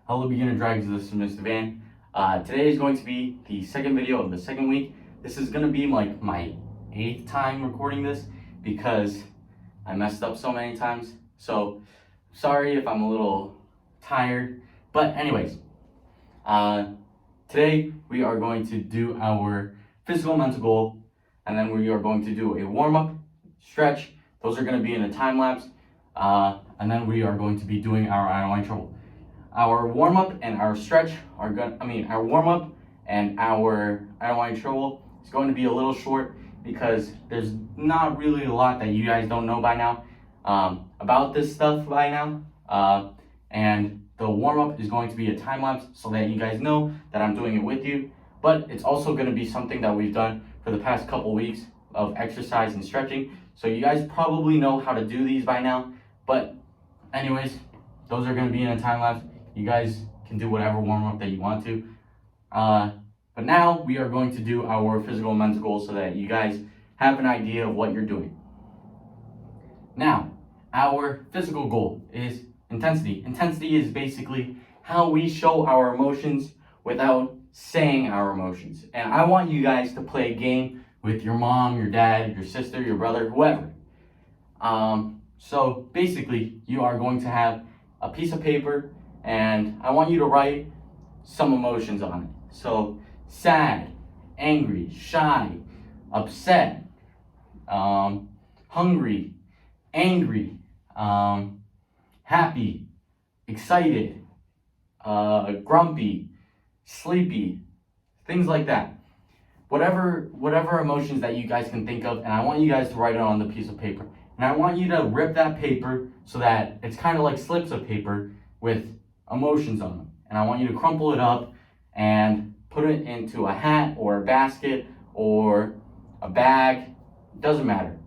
Hello beginner dragons, this is Mr. Van. Today is going to be the second video of the second week. This is going to be like my 8th time recording this because I messed up so many times. So sorry if I'm a little tired. But anyways, today we are going to do our physical mental goal, and then we are going to do a warm-up, stretch. Those are going to be in a time lapse. And then we are going to be doing our I don't want trouble. Our warm-up and our stretch are our warm-up and our I don't want trouble is going to be a little short because there's not really a lot that you guys don't know by now about this stuff by now. And the warm-up is going to be a time lapse so that you guys know that I'm doing it with you. But it's also going to be something that we've done for the past couple weeks of exercise and stretching. So you guys probably know how to do these by now. But anyways, those are going to be in a time lapse. You guys can do whatever warm-up that you want to. But now we are going to do our physical and mental goals so that you guys have an idea of what you're doing. Now, our physical goal is intensity. Intensity is basically how we show our emotions without saying our emotions. And I want you guys to play a game with your mom, your dad, your sister, your brother, whoever. So basically, you are going to have a piece of paper, and I want you to write some emotions on it. So sad, angry, shy, upset, hungry, angry, happy, excited, grumpy, sleepy, things like that. Whatever emotions that you guys can think of, and I want you guys to write it on the piece of paper. And I want you to rip that paper so that it's kind of like slips of paper with emotions on them. And I want you to crumple it up and put it into a hat or a basket or a bag. It doesn't matter.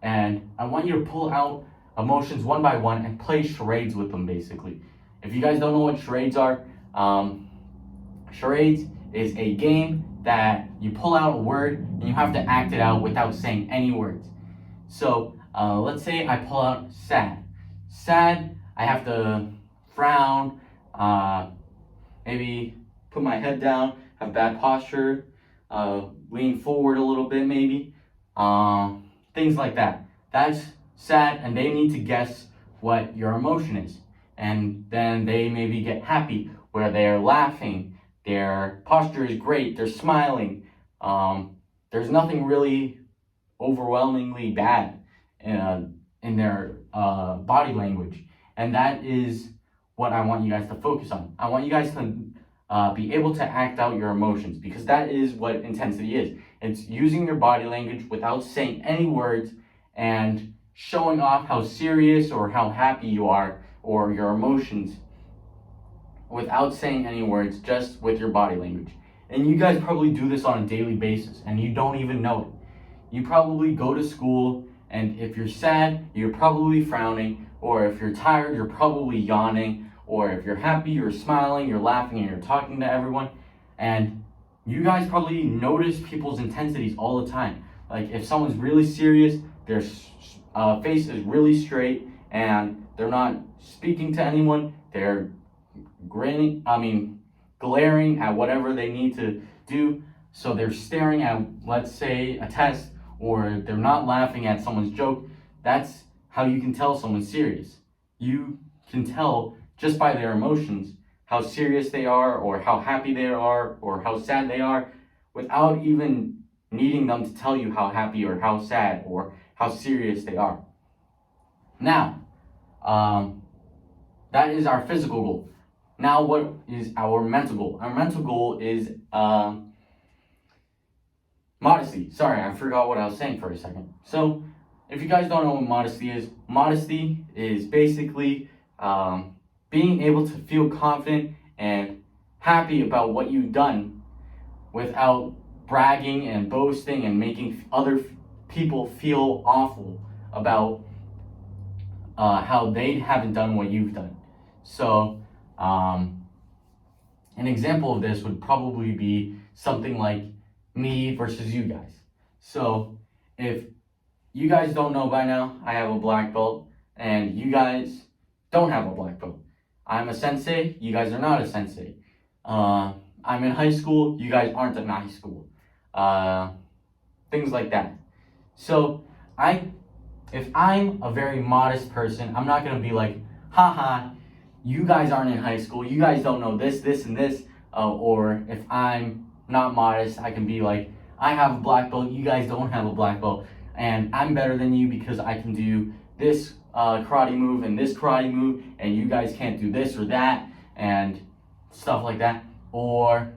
And I want you to pull out emotions one by one and play charades with them, basically. If you guys don't know what charades are, charades is a game that you pull out a word and you have to act it out without saying any words. So let's say I pull out sad. Sad, I have to frown, maybe put my head down, have bad posture, lean forward a little bit maybe, things like that. That's sad, and they need to guess what your emotion is. And then they maybe get happy, where they're laughing, their posture is great, they're smiling. There's nothing really overwhelmingly bad in their body language. And that is what I want you guys to focus on. I want you guys to be able to act out your emotions, because that is what intensity is. It's using your body language without saying any words and showing off how serious or how happy you are or your emotions without saying any words, just with your body language. And you guys probably do this on a daily basis and you don't even know it. You probably go to school, and if you're sad, you're probably frowning, or if you're tired, you're probably yawning, or if you're happy, you're smiling, you're laughing, and you're talking to everyone. And you guys probably notice people's intensities all the time. Like if someone's really serious, their face is really straight, and they're not speaking to anyone, they're glaring at whatever they need to do. So they're staring at, let's say, a test, or they're not laughing at someone's joke. That's how you can tell someone's serious. You can tell just by their emotions how serious they are, or how happy they are, or how sad they are, without even needing them to tell you how happy or how sad or how serious they are. Now, that is our physical goal. Now, what is our mental goal? Our mental goal is modesty. Sorry, I forgot what I was saying for a second. So, if you guys don't know what modesty is basically being able to feel confident and happy about what you've done without bragging and boasting and making other people feel awful about how they haven't done what you've done. So, an example of this would probably be something like me versus you guys. So if you guys don't know by now, I have a black belt, and you guys don't have a black belt. I'm a sensei, you guys are not a sensei. I'm in high school, you guys aren't in high school. Things like that. So if I'm a very modest person, I'm not gonna be like, haha, you guys aren't in high school, you guys don't know this, this, and this. Or if I'm not modest, I can be like, I have a black belt, you guys don't have a black belt, and I'm better than you because I can do this karate move and this karate move, and you guys can't do this or that, and stuff like that. Or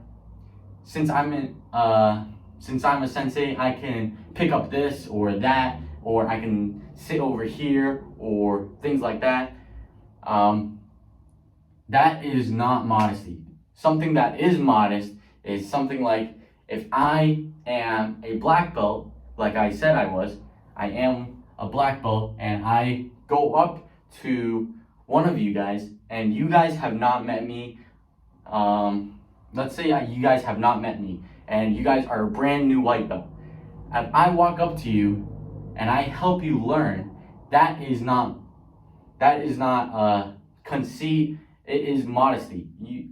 since I'm a sensei, I can pick up this or that, or I can sit over here, or things like that. That is not modesty. Something that is modest is something like, if I am a black belt, like I said I am a black belt, and I go up to one of you guys, and you guys have not met me. Let's say you guys have not met me, and you guys are a brand new white belt. If I walk up to you and I help you learn, that is not conceit. It is modesty.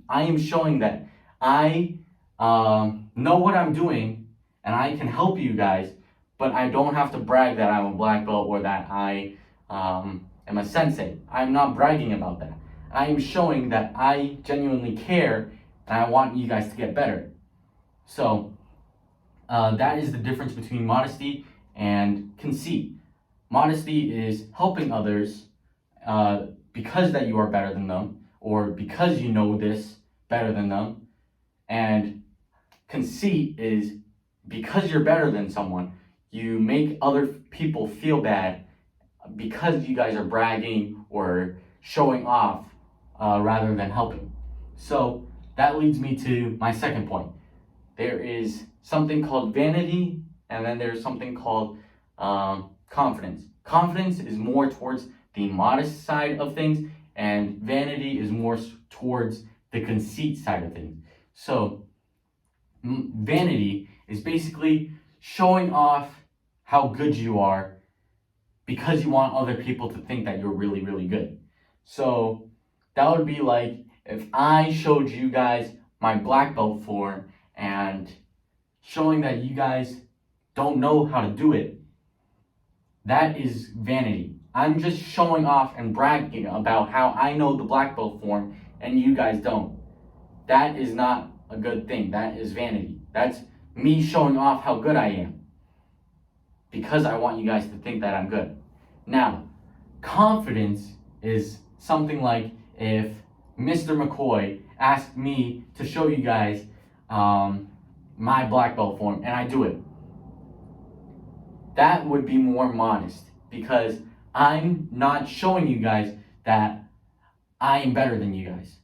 I am showing that I know what I'm doing, and I can help you guys, but I don't have to brag that I'm a black belt or that I am a sensei. I'm not bragging about that. I am showing that I genuinely care and I want you guys to get better. So that is the difference between modesty and conceit. Modesty is helping others because that you are better than them, or because you know this better than them. And conceit is because you're better than someone, you make other people feel bad because you guys are bragging or showing off rather than helping. So that leads me to my second point. There is something called vanity, and then there's something called confidence. Confidence is more towards the modest side of things, and vanity is more towards the conceit side of things. So vanity is basically showing off how good you are because you want other people to think that you're really, really good. So that would be like if I showed you guys my black belt form and showing that you guys don't know how to do it. That is vanity. I'm just showing off and bragging about how I know the black belt form and you guys don't. That is not a good thing. That is vanity. That's me showing off how good I am because I want you guys to think that I'm good. Now, confidence is something like if Mr. McCoy asked me to show you guys my black belt form and I do it. That would be more modest because I'm not showing you guys that I am better than you guys.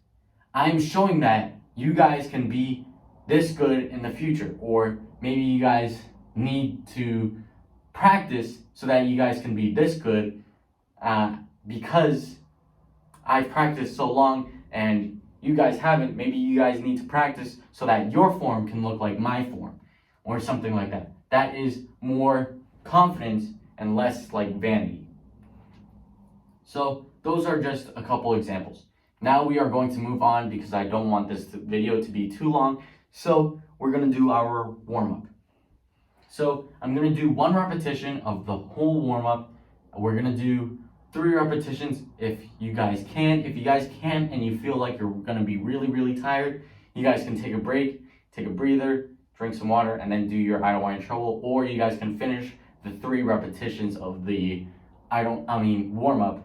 I'm showing that you guys can be this good in the future, or maybe you guys need to practice so that you guys can be this good because I've practiced so long and you guys haven't. Maybe you guys need to practice so that your form can look like my form or something like that. That is more confidence and less like vanity. So those are just a couple examples. Now we are going to move on because I don't want this video to be too long. So we're going to do our warm-up. So I'm going to do 1 repetition of the whole warm-up. We're going to do 3 repetitions if you guys can. If you guys can't and you feel like you're going to be really, really tired, you guys can take a break, take a breather, drink some water, and then do your I don't want any trouble. Or you guys can finish the 3 repetitions of the warm-up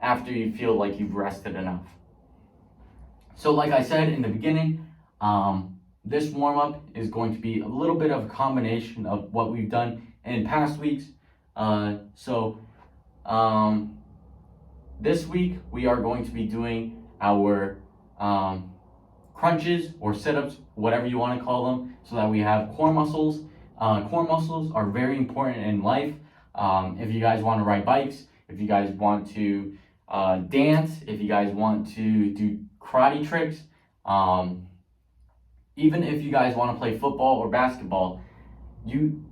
after you feel like you've rested enough. So like I said in the beginning, this warm-up is going to be a little bit of a combination of what we've done in past weeks. This week we are going to be doing our crunches or sit-ups, whatever you want to call them, so that we have core muscles. Core muscles are very important in life. If you guys want to ride bikes, if you guys want to dance, if you guys want to do karate tricks, even if you guys want to play football or basketball, you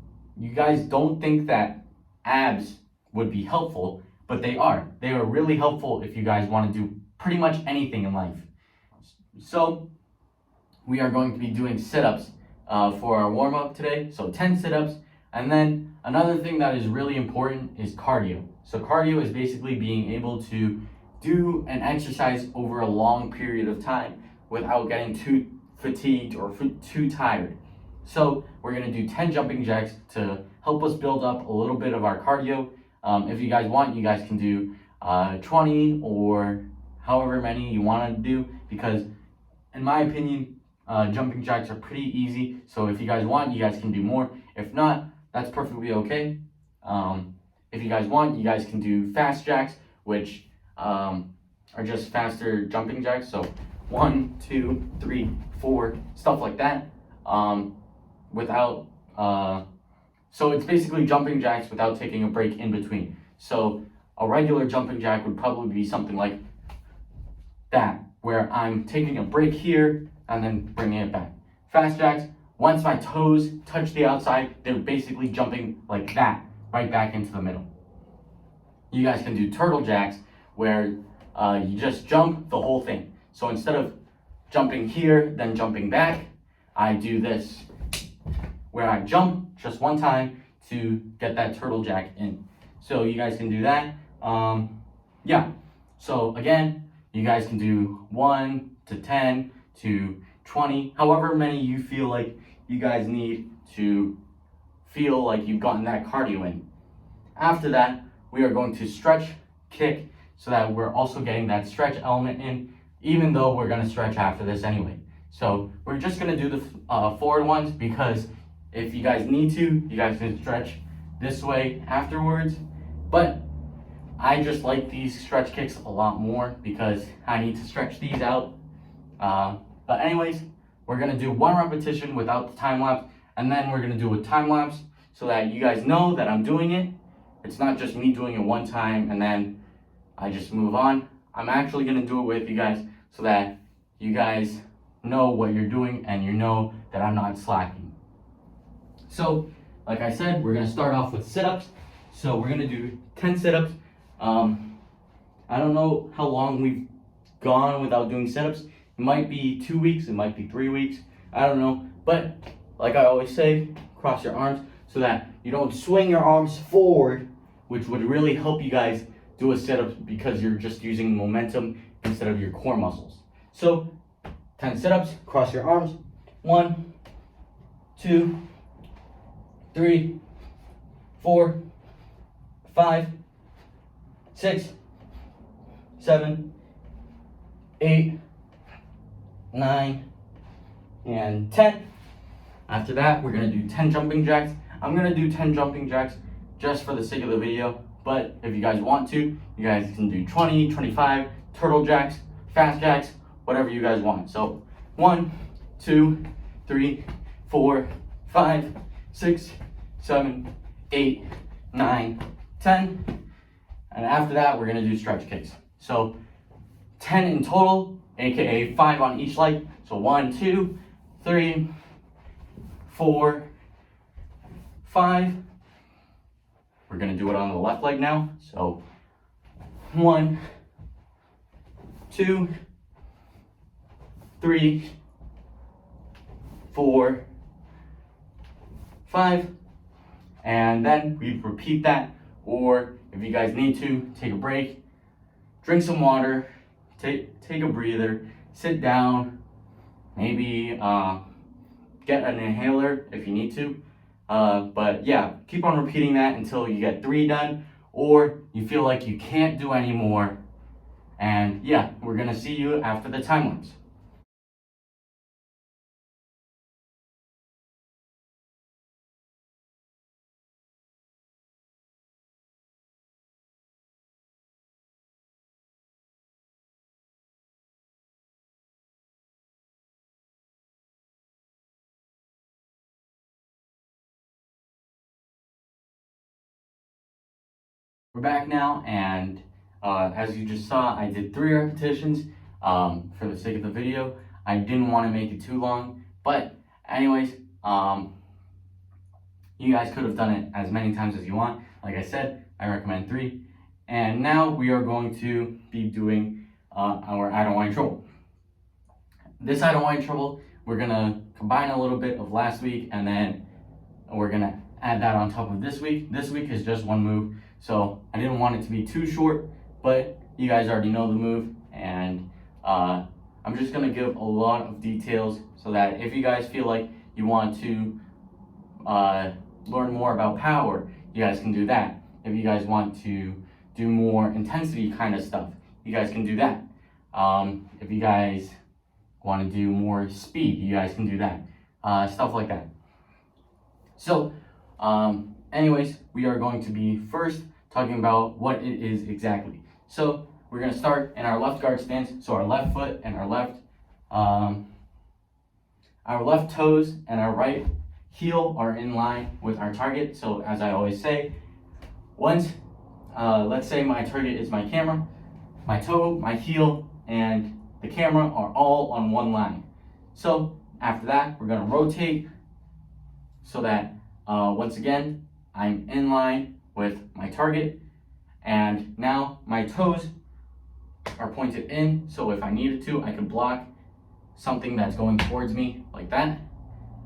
guys don't think that abs would be helpful, but they are. They are really helpful if you guys want to do pretty much anything in life. So we are going to be doing sit-ups for our warm-up today. So 10 sit-ups. And then another thing that is really important is cardio. So cardio is basically being able to do an exercise over a long period of time without getting too fatigued or too tired. So we're gonna do 10 jumping jacks to help us build up a little bit of our cardio. If you guys want, you guys can do 20 or however many you want to do, because in my opinion, jumping jacks are pretty easy. So if you guys want, you guys can do more. If not, that's perfectly okay. If you guys want, you guys can do fast jacks, which are just faster jumping jacks. So 1, 2, 3, 4, stuff like that. So it's basically jumping jacks without taking a break in between. So a regular jumping jack would probably be something like that, where I'm taking a break here and then bringing it back. Fast jacks, once my toes touch the outside, they're basically jumping like that, right back into the middle. You guys can do turtle jacks, where you just jump the whole thing. So instead of jumping here, then jumping back, I do this, where I jump just one time to get that turtle jack in. So you guys can do that. Yeah, so again, you guys can do 1 to 10 to 20, however many you feel like you guys need to feel like you've gotten that cardio in. After that, we are going to stretch, kick, so that we're also getting that stretch element in, even though we're gonna stretch after this anyway. So we're just gonna do the forward ones, because if you guys need to, you guys can stretch this way afterwards. But I just like these stretch kicks a lot more because I need to stretch these out. But anyways, we're gonna do 1 repetition without the time lapse, and then we're gonna do a time lapse so that you guys know that I'm doing it. It's not just me doing it one time and then I just move on. I'm actually gonna do it with you guys so that you guys know what you're doing and you know that I'm not slacking. So, like I said, we're gonna start off with sit-ups. So we're gonna do 10 sit-ups. I don't know how long we've gone without doing sit-ups. It might be 2 weeks, it might be 3 weeks, I don't know. But like I always say, cross your arms so that you don't swing your arms forward, which would really help you guys do a sit-up because you're just using momentum instead of your core muscles. So 10 sit-ups, cross your arms. 1, 2, 3, 4, 5, 6, 7, 8, 9, and 10. After that, we're gonna do 10 jumping jacks. I'm gonna do 10 jumping jacks just for the sake of the video, but if you guys want to, you guys can do 20, 25, turtle jacks, fast jacks, whatever you guys want. So 1, 2, 3, 4, 5, 6, 7, 8, 9, 10. And after that, we're gonna do stretch kicks. So 10 in total, aka 5 on each leg. So 1, 2, 3, 4, 5. We're gonna do it on the left leg now. So 1, 2, 3, 4, 5. And then we repeat that, or if you guys need to, take a break, drink some water, take a breather, sit down, maybe get an inhaler if you need to. But yeah, keep on repeating that until you get 3 done, or you feel like you can't do any more. And yeah, we're gonna see you after the time lapse. We're back now, and as you just saw, I did 3 repetitions for the sake of the video. I didn't want to make it too long, but anyways, you guys could have done it as many times as you want. Like I said, I recommend 3. And now we are going to be doing our I don't want any trouble. This I don't want any trouble, we're gonna combine a little bit of last week, and then we're gonna add that on top of this week. This week is just one move, so I didn't want it to be too short, but you guys already know the move, and I'm just gonna give a lot of details so that if you guys feel like you want to learn more about power, you guys can do that. If you guys want to do more intensity kind of stuff, you guys can do that. If you guys want to do more speed, you guys can do that. Stuff like that. So, anyways, we are going to be first talking about what it is exactly. So, we're going to start in our left guard stance. So, our left foot and our left toes and our right heel are in line with our target. So, as I always say, once, let's say my target is my camera, my toe, my heel, and the camera are all on one line. So, after that, we're going to rotate so that once again, I'm in line with my target, and now my toes are pointed in, so if I needed to, I could block something that's going towards me like that,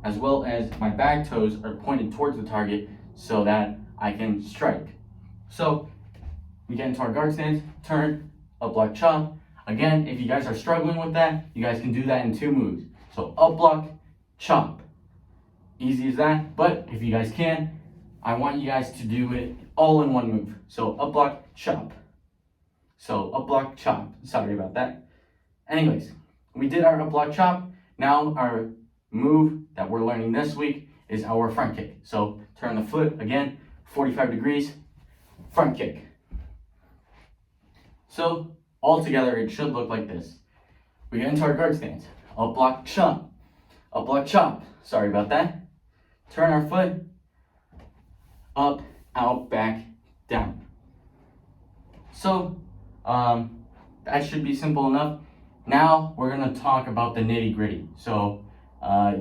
as well as my back toes are pointed towards the target so that I can strike. So we get into our guard stance, turn, up block, chop. Again, if you guys are struggling with that, you guys can do that in 2 moves. So up block, chop. Easy as that, but if you guys can, I want you guys to do it all in 1 move. So up block, chop. So up block, chop. Sorry about that. Anyways, we did our up block, chop. Now our move that we're learning this week is our front kick. So turn the foot again, 45 degrees, front kick. So all together, it should look like this. We get into our guard stance. Up block, chop. Up block, chop. Sorry about that. Turn our foot, up, out, back, down. So, that should be simple enough. Now, we're gonna talk about the nitty gritty. So,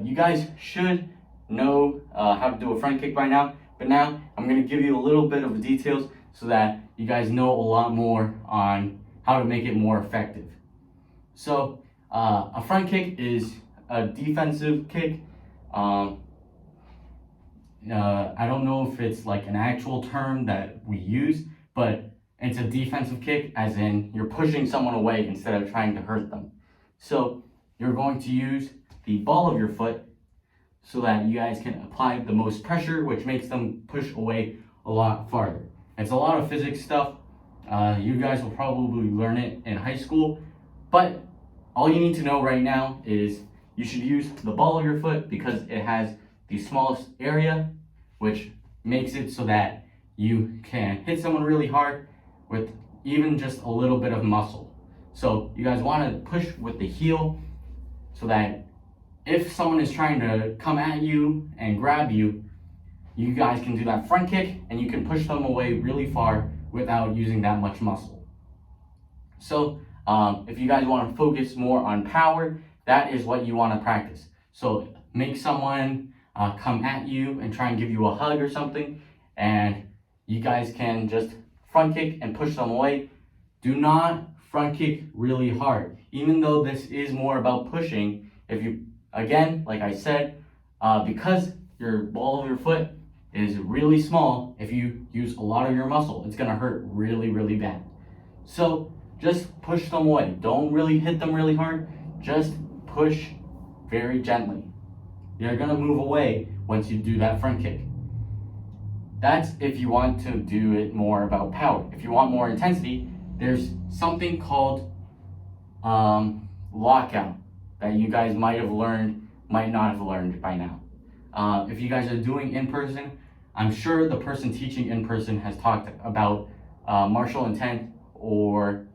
you guys should know how to do a front kick by now, but now I'm gonna give you a little bit of details so that you guys know a lot more on how to make it more effective. So, a front kick is a defensive kick. I don't know if it's like an actual term that we use, but it's a defensive kick, as in you're pushing someone away instead of trying to hurt them. So you're going to use the ball of your foot so that you guys can apply the most pressure, which makes them push away a lot farther. It's a lot of physics stuff. You guys will probably learn it in high school, but all you need to know right now is you should use the ball of your foot because it has the smallest area, which makes it so that you can hit someone really hard with even just a little bit of muscle. So you guys want to push with the heel so that if someone is trying to come at you and grab you, you guys can do that front kick and you can push them away really far without using that much muscle. So if you guys want to focus more on power, that is what you want to practice. So make someone come at you and try and give you a hug or something, and you guys can just front kick and push them away. Do not front kick really hard. Even though this is more about pushing, if you, again, like I said, because your ball of your foot is really small, if you use a lot of your muscle, it's gonna hurt really, really bad. So just push them away. Don't really hit them really hard. Just push very gently. You're gonna move away once you do that front kick. That's if you want to do it more about power. If you want more intensity, there's something called lockout that you guys might have learned, might not have learned by now. If you guys are doing in person, I'm sure the person teaching in person has talked about martial intent or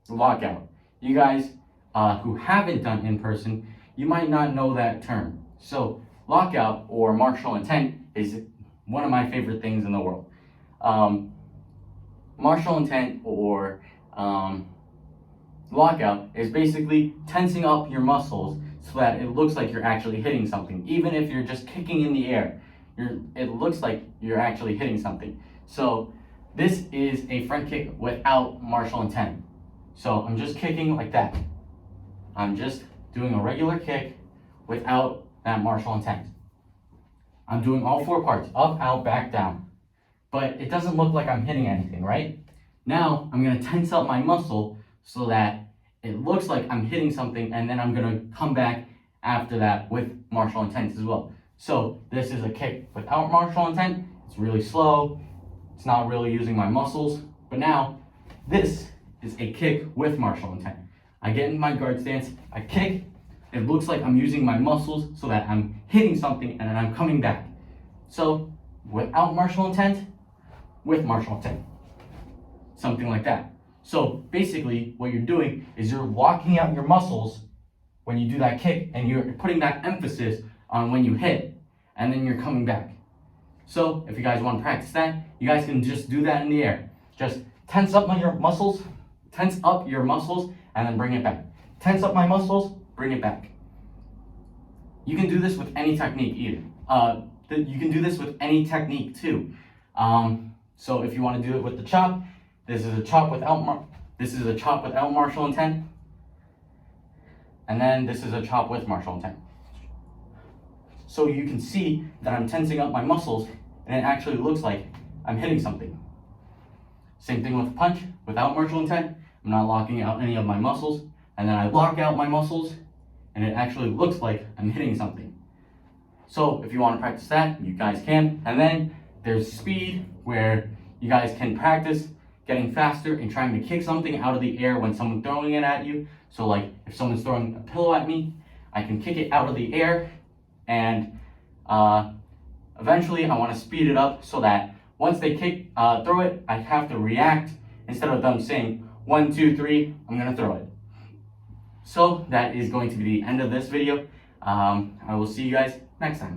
lockout. You guys who haven't done in person, you might not know that term. So lockout or martial intent is one of my favorite things in the world. Martial intent or lockout is basically tensing up your muscles so that it looks like you're actually hitting something. Even if you're just kicking in the air, it looks like you're actually hitting something. So this is a front kick without martial intent. So I'm just kicking like that. I'm just doing a regular kick without that martial intent. I'm doing all 4 parts, up, out, back, down. But it doesn't look like I'm hitting anything, right? Now I'm gonna tense up my muscle so that it looks like I'm hitting something, and then I'm gonna come back after that with martial intent as well. So this is a kick without martial intent. It's really slow. It's not really using my muscles. But now this is a kick with martial intent. I get in my guard stance, I kick. It looks like I'm using my muscles so that I'm hitting something and then I'm coming back. So without martial intent, with martial intent. Something like that. So basically what you're doing is you're locking out your muscles when you do that kick, and you're putting that emphasis on when you hit, and then you're coming back. So if you guys want to practice that, you guys can just do that in the air. Just tense up your muscles, and then bring it back. Tense up my muscles, bring it back. You can do this with any technique either. You can do this with any technique too. So if you want to do it with the chop, this is a chop without martial intent, and then this is a chop with martial intent. So you can see that I'm tensing up my muscles, and it actually looks like I'm hitting something. Same thing with a punch without martial intent. I'm not locking out any of my muscles, and then I lock out my muscles, and it actually looks like I'm hitting something. So if you want to practice that, you guys can. And then there's speed, where you guys can practice getting faster and trying to kick something out of the air when someone's throwing it at you. So like if someone's throwing a pillow at me, I can kick it out of the air, and eventually I want to speed it up so that once they throw it, I have to react instead of them saying 1, 2, 3, I'm gonna throw it. So that is going to be the end of this video. I will see you guys next time.